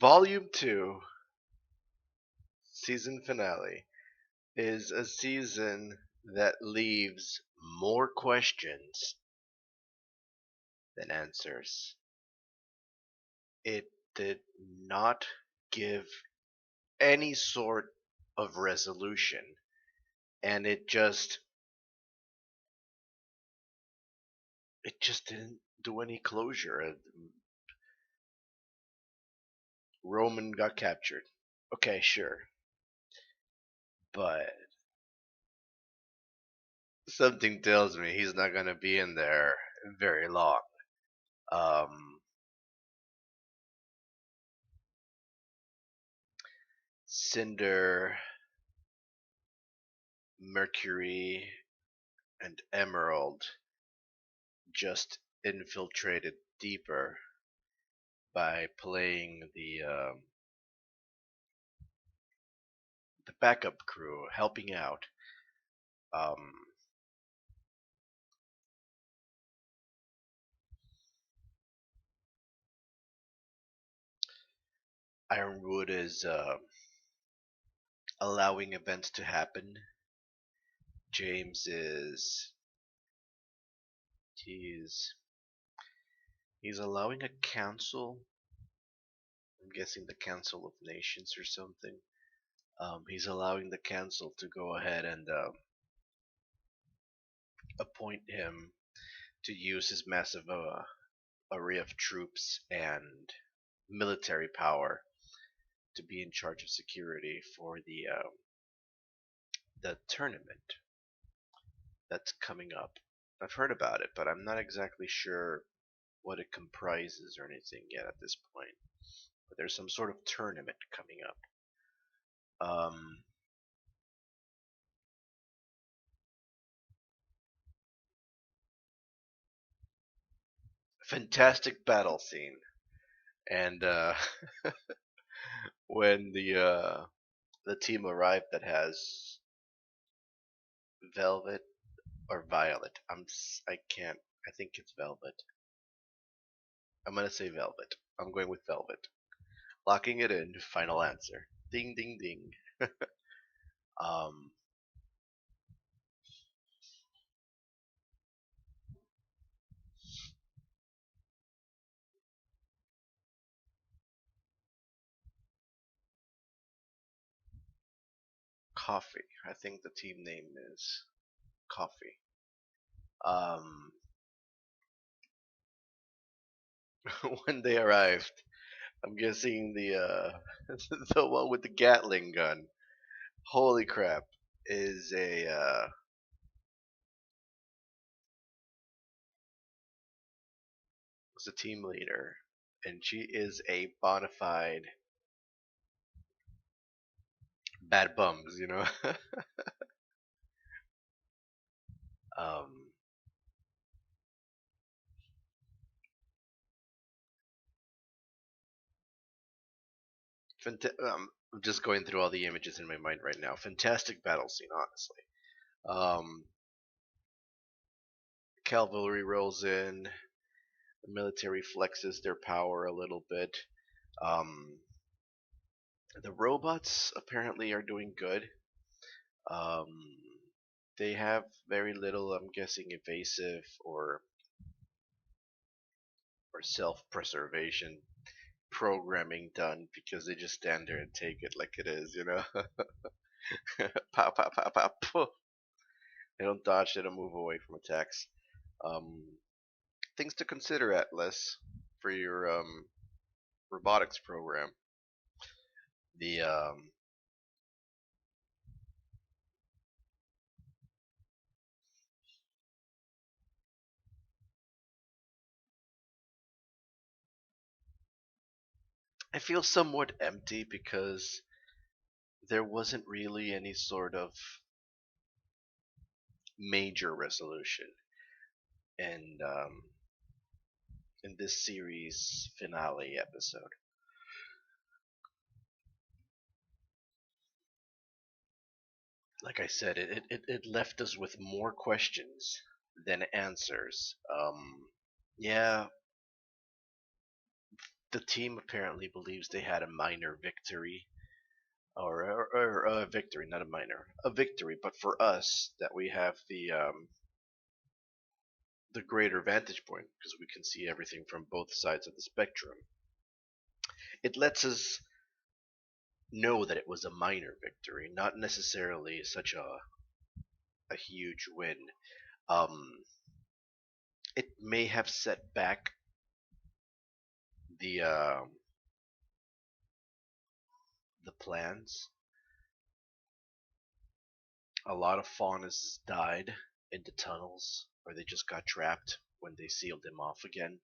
Volume 2, season finale, is a season that leaves more questions than answers. It did not give any sort of resolution, and it just didn't do any closure. Roman got captured. Okay, sure. But something tells me he's not gonna be in there very long. Um, Cinder, Mercury, and Emerald just infiltrated deeper by playing the backup crew, helping out. Um, Ironwood is allowing events to happen. James is he's he's allowing a council. I'm guessing the Council of Nations or something. He's allowing the council to go ahead and appoint him to use his massive array of troops and military power to be in charge of security for the tournament that's coming up. I've heard about it, but I'm not exactly sure what it comprises or anything yet at this point. But there's some sort of tournament coming up. Fantastic battle scene, and when the team arrived that has Velvet or Violet. I can't. I think it's Velvet. I'm gonna say Velvet. I'm going with Velvet. Locking it in. Final answer. Ding ding ding. Um, Coffee. I think the team name is Coffee. Um, when they arrived, I'm guessing the one with the Gatling gun. Holy crap! Is a team leader, and she is a bona fide bad bums, you know. um, I'm just going through all the images in my mind right now. Fantastic battle scene, honestly. Um, Cavalry rolls in. The military flexes their power a little bit. Um, the robots apparently are doing good. Um, they have very little, I'm guessing, evasive or self-preservation programming done because they just stand there and take it like it is, you know. Pop, pop, pop, pop. Poof. They don't dodge. They don't move away from attacks. Um, things to consider, Atlas, for your robotics program. The I feel somewhat empty because there wasn't really any sort of major resolution, and in this series finale episode. Like I said, it left us with more questions than answers. Yeah, the team apparently believes they had a minor victory, or a victory, not a minor, a victory. But for us, that we have the greater vantage point because we can see everything from both sides of the spectrum. It lets us know that it was a minor victory, not necessarily such a huge win. Um, it may have set back the the plans. A lot of faunas died in the tunnels, or they just got trapped when they sealed them off again.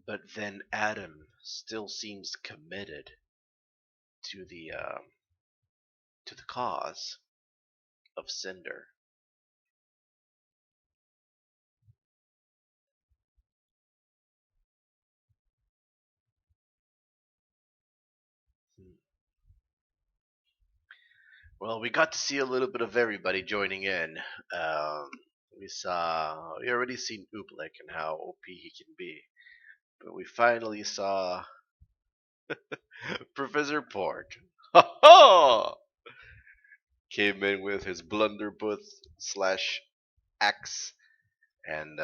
But then Adam still seems committed to the cause of Cinder. Hmm. Well, we got to see a little bit of everybody joining in. Um, we already seen Oobleck and how OP he can be, but we finally saw Professor Port. Ha ha! Came in with his blunderbuss slash axe and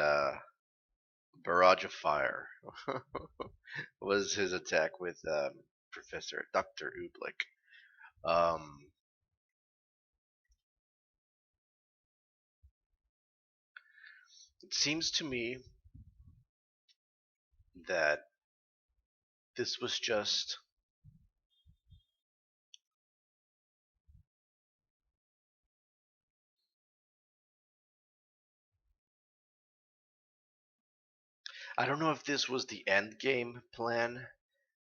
barrage of fire. Was his attack with Professor Doctor Oobleck. Um, it seems to me that this was just I don't know if this was the end game plan,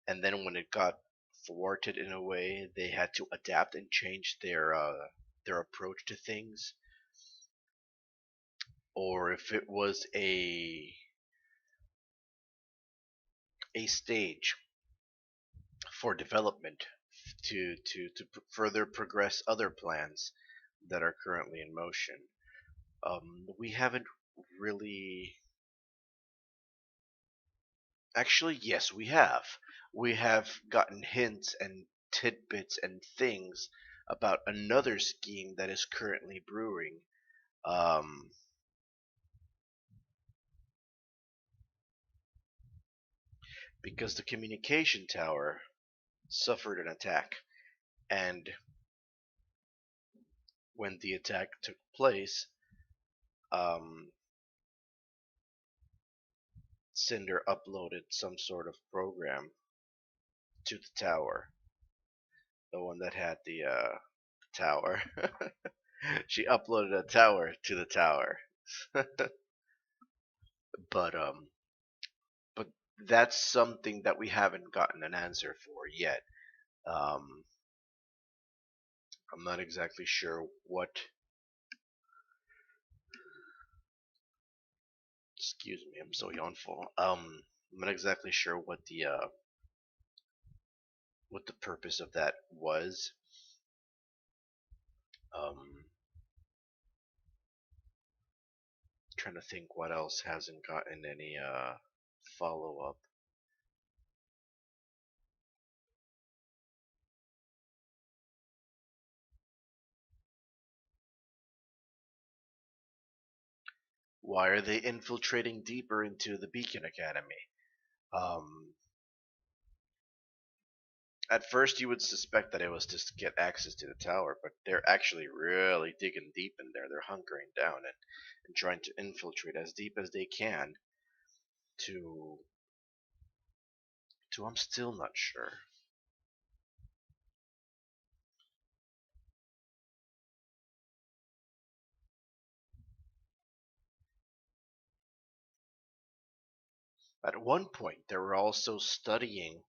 and then when it got thwarted in a way, they had to adapt and change their approach to things, or if it was a stage for development to further progress other plans that are currently in motion. We haven't really. Actually, yes, we have. We have gotten hints and tidbits and things about another scheme that is currently brewing. Um, because the communication tower suffered an attack, and when the attack took place, um, Cinder uploaded some sort of program to the tower, the one that had the tower. She uploaded a tower to the tower, but but that's something that we haven't gotten an answer for yet. Um, I'm not exactly sure what. Excuse me, I'm so yawnful. I'm not exactly sure what the purpose of that was. Um, trying to think what else hasn't gotten any follow up. Why are they infiltrating deeper into the Beacon Academy? Um, at first, you would suspect that it was just to get access to the tower, but they're actually really digging deep in there. They're hunkering down and trying to infiltrate as deep as they can to I'm still not sure. At one point, they were also studying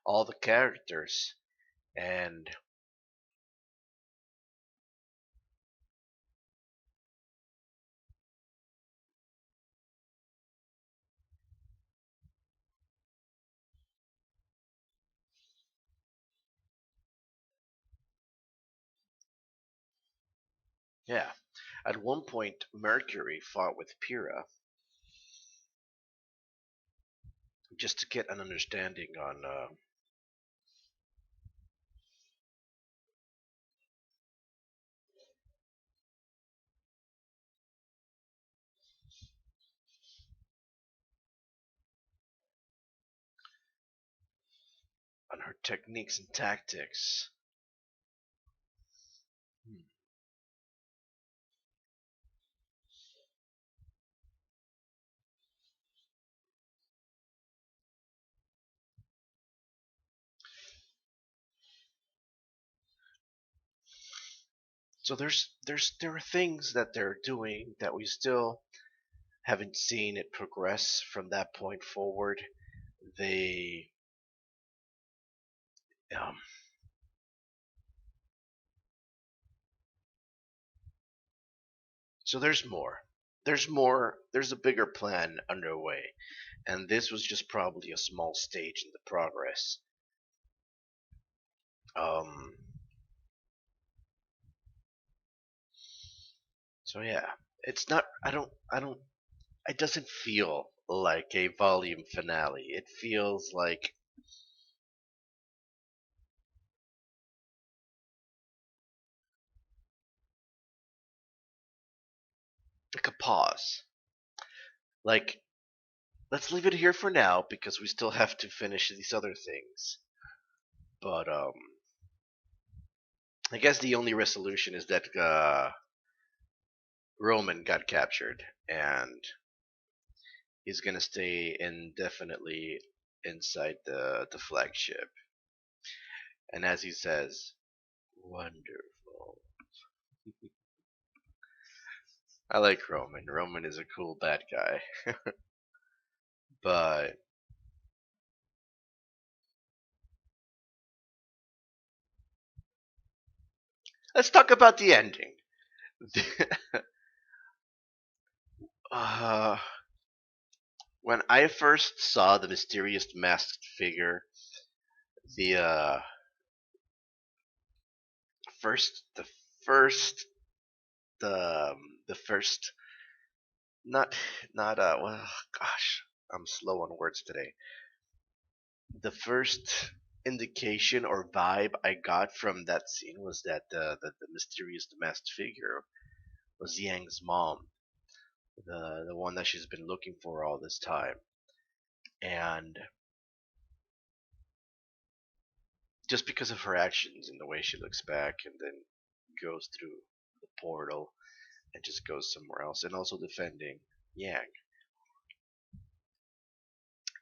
all the characters, and yeah, At one point, Mercury fought with Pyrrha just to get an understanding on her techniques and tactics. Hmm. So there are things that they're doing that we still haven't seen it progress from that point forward. They um, so there's more. There's more. There's a bigger plan underway, and this was just probably a small stage in the progress. Um, so yeah, it's not. I don't. I don't. It doesn't feel like a volume finale. It feels like a pause. Like, let's leave it here for now because we still have to finish these other things. But I guess the only resolution is that Roman got captured and he's gonna stay indefinitely inside the flagship. And as he says, wonderful. I like Roman. Roman is a cool bad guy. But let's talk about the ending. uh, when I first saw the mysterious masked figure, the first, the first, the first, not, not, well, gosh, I'm slow on words today. The first indication or vibe I got from that scene was that the mysterious masked figure was Yang's mom, the one that she's been looking for all this time. And just because of her actions and the way she looks back and then goes through the portal and just goes somewhere else, and also defending Yang.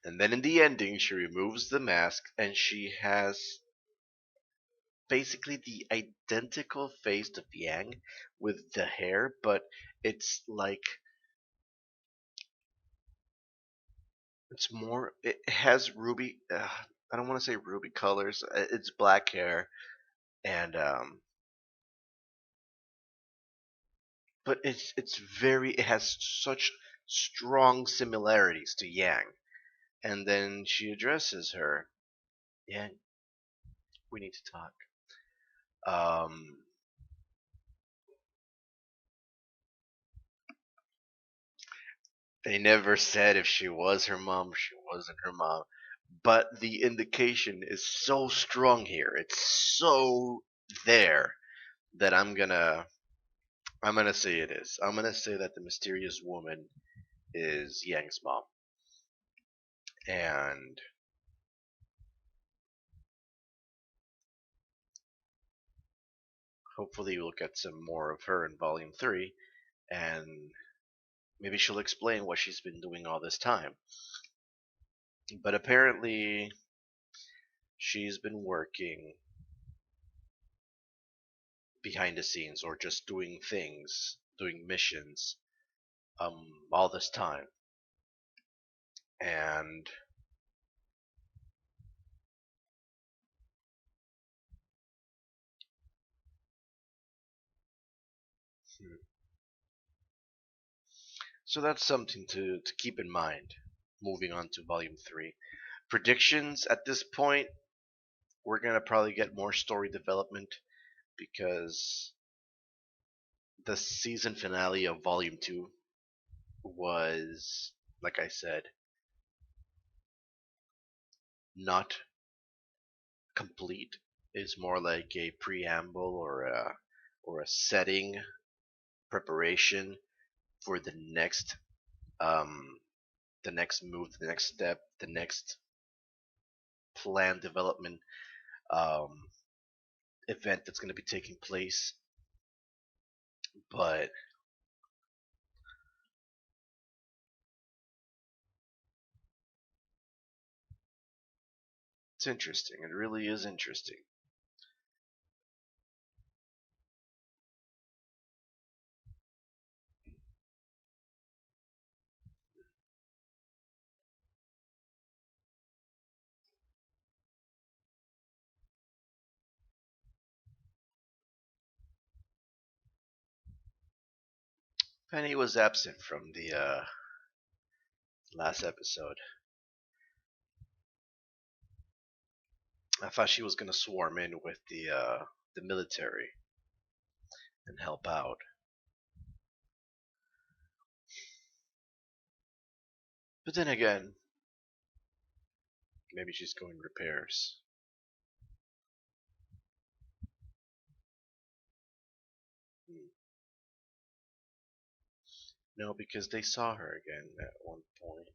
And then in the ending, she removes the mask and she has basically the identical face of Yang with the hair, but it's like it's more. It has ruby. I don't want to say ruby colors. It's black hair, and but it's very. It has such strong similarities to Yang. And then she addresses her. Yang, we need to talk. Um, they never said if she was her mom or she wasn't her mom, but the indication is so strong here. It's so there that I'm gonna say it is. I'm gonna say that the mysterious woman is Yang's mom, and hopefully we'll get some more of her in Volume 3, and maybe she'll explain what she's been doing all this time. But apparently, she's been working behind the scenes or just doing things, doing missions, all this time. And hmm, so that's something to keep in mind. Moving on to Volume 3. Predictions at this point, we're gonna probably get more story development because the season finale of Volume 2 was, like I said, not complete. It's more like a preamble or a setting preparation for um, the next move, the next step, the next plan development um, event that's going to be taking place. But it's interesting. It really is interesting. Penny was absent from the last episode. I thought she was going to swarm in with the military and help out. But then again, maybe she's going repairs. Hmm. No, because they saw her again at one point.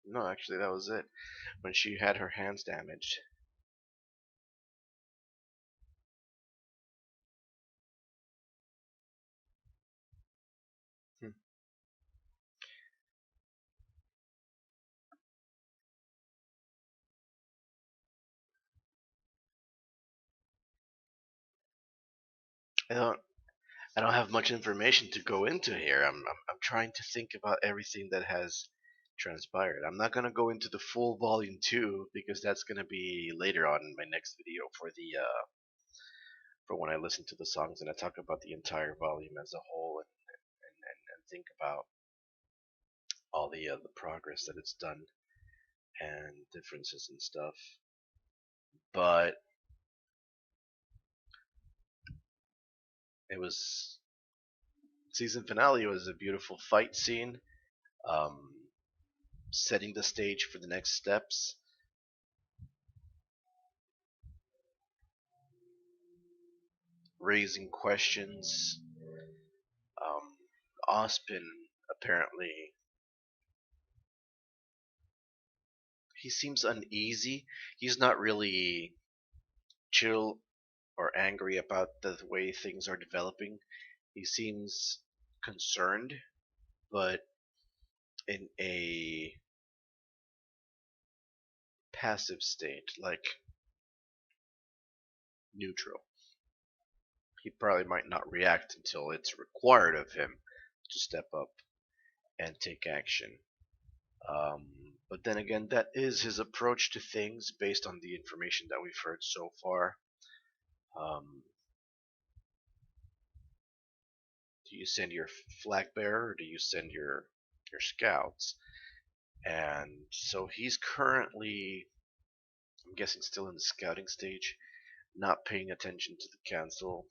No, actually, that was it. When she had her hands damaged. Hmm. I don't. I don't have much information to go into here. I'm trying to think about everything that has transpired. I'm not gonna go into the full volume 2 because that's gonna be later on in my next video for when I listen to the songs and I talk about the entire volume as a whole and think about all the progress that it's done and differences and stuff. But it was season finale was a beautiful fight scene, um, setting the stage for the next steps. Raising questions. Um, Ospin apparently he seems uneasy. He's not really chill or angry about the way things are developing. He seems concerned, but in a passive state, like neutral. He probably might not react until it's required of him to step up and take action. But then again, that is his approach to things based on the information that we've heard so far. Um, do you send your flag bearer or do you send your scouts? And so he's currently, I'm guessing, still in the scouting stage, not paying attention to the council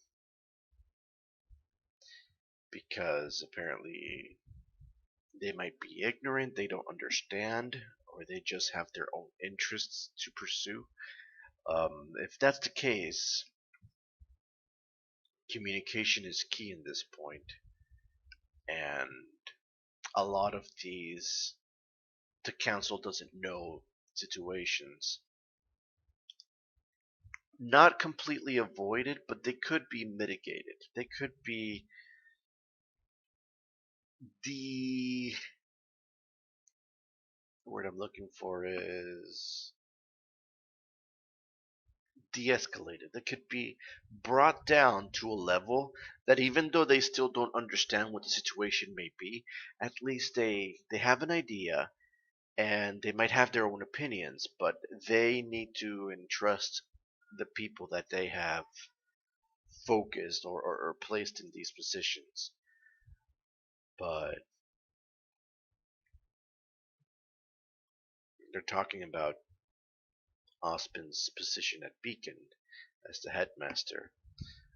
because apparently they might be ignorant, they don't understand, or they just have their own interests to pursue. If that's the case, communication is key in this point, and a lot of these the council doesn't know situations. Not completely avoided, but they could be mitigated. They could be the word I'm looking for is de-escalated. They could be brought down to a level that even though they still don't understand what the situation may be, at least they have an idea and they might have their own opinions, but they need to entrust the people that they have focused or placed in these positions. But they're talking about Ospin's position at Beacon as the headmaster.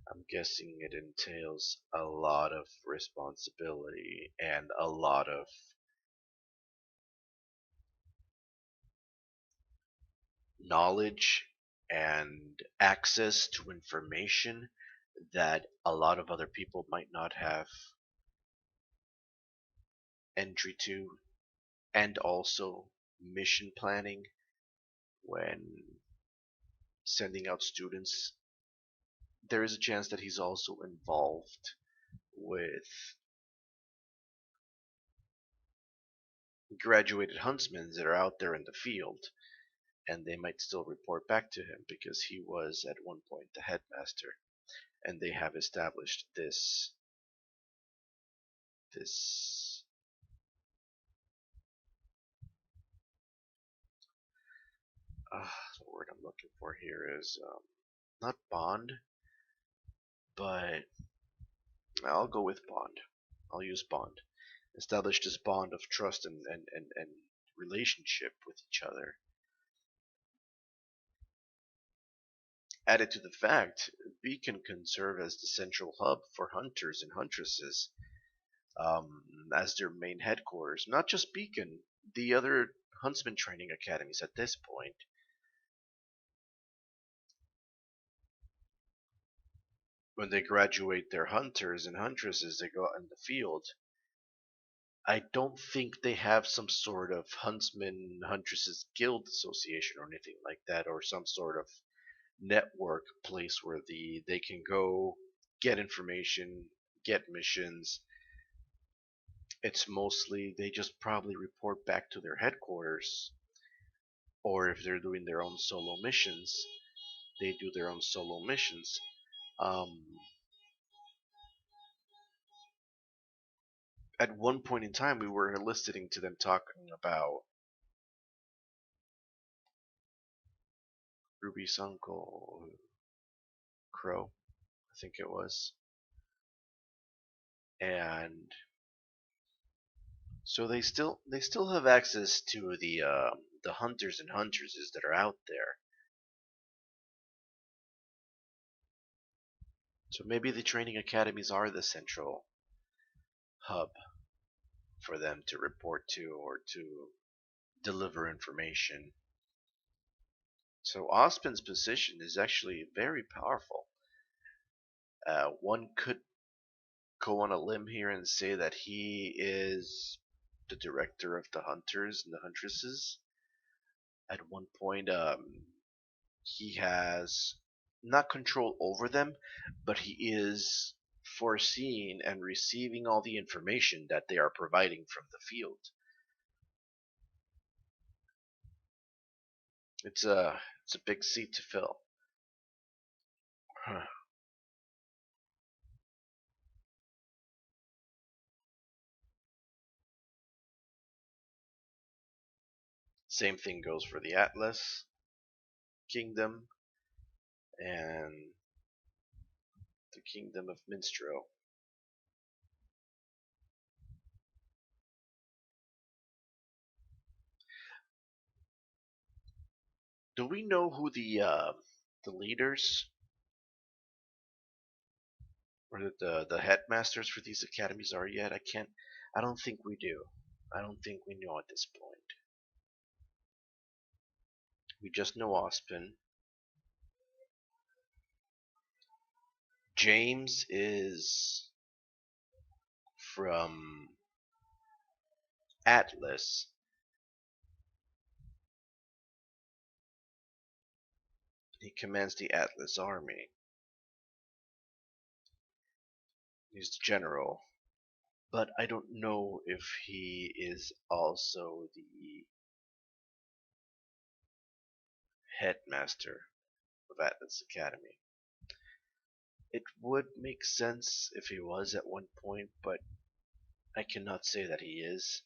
I'm guessing it entails a lot of responsibility and a lot of knowledge and access to information that a lot of other people might not have entry to, and also mission planning when sending out students. There is a chance that he's also involved with graduated huntsmen that are out there in the field, and they might still report back to him because he was at one point the headmaster, and they have established this the word I'm looking for here is not bond, but I'll go with bond. I'll use bond. Established this bond of trust and relationship with each other. Added to the fact, Beacon can serve as the central hub for hunters and huntresses as their main headquarters. Not just Beacon, the other huntsman training academies at this point. When they graduate their hunters and huntresses, they go out in the field. I don't think they have some sort of huntsman huntresses guild association or anything like that, or some sort of network place where they can go get information, get missions. It's mostly they just probably report back to their headquarters, or if they're doing their own solo missions, they do their own solo missions. Um, at one point in time, we were listening to them talking about Ruby's uncle, Crow, I think it was, and so they still have access to the hunters and huntresses that are out there. So maybe the training academies are the central hub for them to report to or to deliver information. So Ospin's position is actually very powerful. One could go on a limb here and say that he is the director of the hunters and the huntresses. At one point, he has not control over them, but he is foreseeing and receiving all the information that they are providing from the field. It's a big seat to fill. Huh. Same thing goes for the Atlas Kingdom and the Kingdom of Minstrel. Do we know who the leaders or the headmasters for these academies are yet? I can't. I don't think we do. I don't think we know at this point. We just know Ospin. James is from Atlas. He commands the Atlas army. He's the general. But I don't know if he is also the headmaster of Atlas Academy. It would make sense if he was at one point, but I cannot say that he is.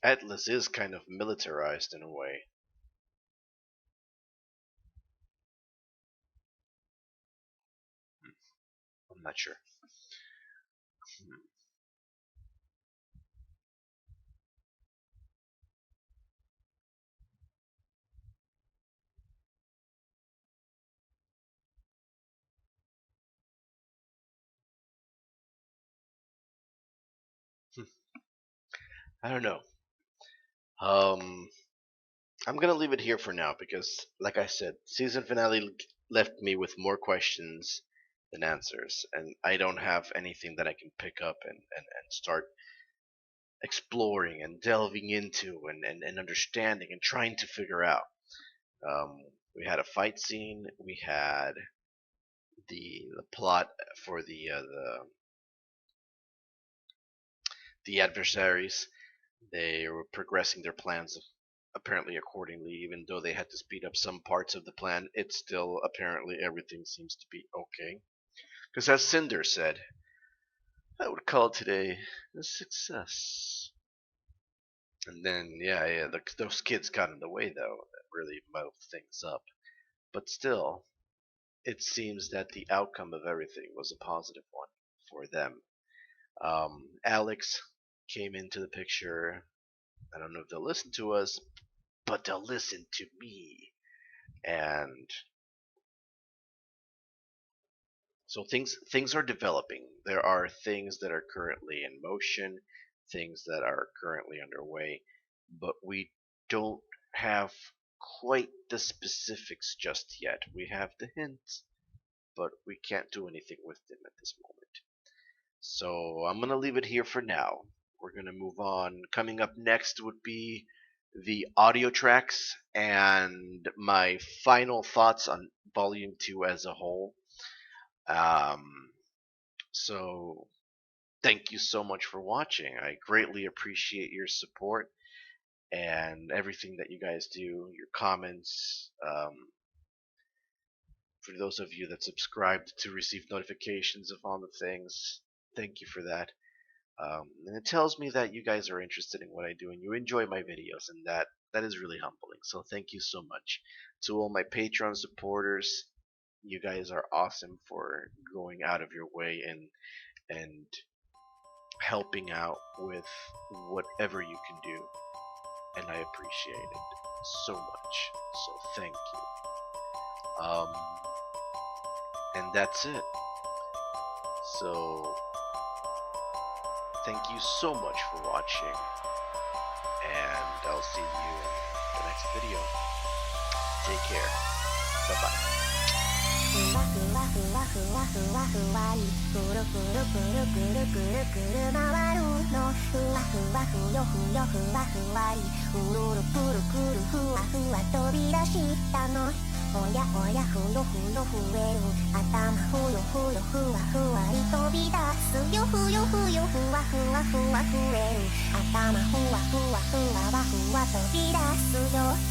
Atlas is kind of militarized in a way. I'm not sure. I don't know. Um, I'm gonna leave it here for now because, like I said, season finale left me with more questions than answers, and I don't have anything that I can pick up and start exploring and delving into and understanding and trying to figure out. Um, we had a fight scene. We had the plot for the adversaries. They were progressing their plans apparently accordingly, even though they had to speed up some parts of the plan. It's still apparently everything seems to be okay. Because as Cinder said, I would call today a success. And then, yeah, those kids got in the way though. That really muddled things up. But still, it seems that the outcome of everything was a positive one for them. Alex came into the picture. I don't know if they'll listen to us, but they'll listen to me. And so things are developing. There are things that are currently in motion, things that are currently underway, but we don't have quite the specifics just yet. We have the hints, but we can't do anything with them at this moment. So I'm gonna leave it here for now. We're gonna move on. Coming up next would be the audio tracks and my final thoughts on Volume 2 as a whole. Um, so thank you so much for watching. I greatly appreciate your support and everything that you guys do, your comments. For those of you that subscribed to receive notifications of all the things, thank you for that. And it tells me that you guys are interested in what I do and you enjoy my videos, and that is really humbling. So thank you so much to all my Patreon supporters. You guys are awesome for going out of your way and helping out with whatever you can do, and I appreciate it so much. So thank you. And that's it. So thank you so much for watching, and I'll see you in the next video. Take care. Bye bye. ふわふわふわふわふわふわりくるくるくるくるくるくる回るのふわふわふよふよふわふわりうるるくるくるふわふわ飛び出したのおやおやふよふよふえる頭ふよふよふわふわり飛び出すよふよふよふわふわふわふえる頭ふわふわふわわふわ飛び出すよ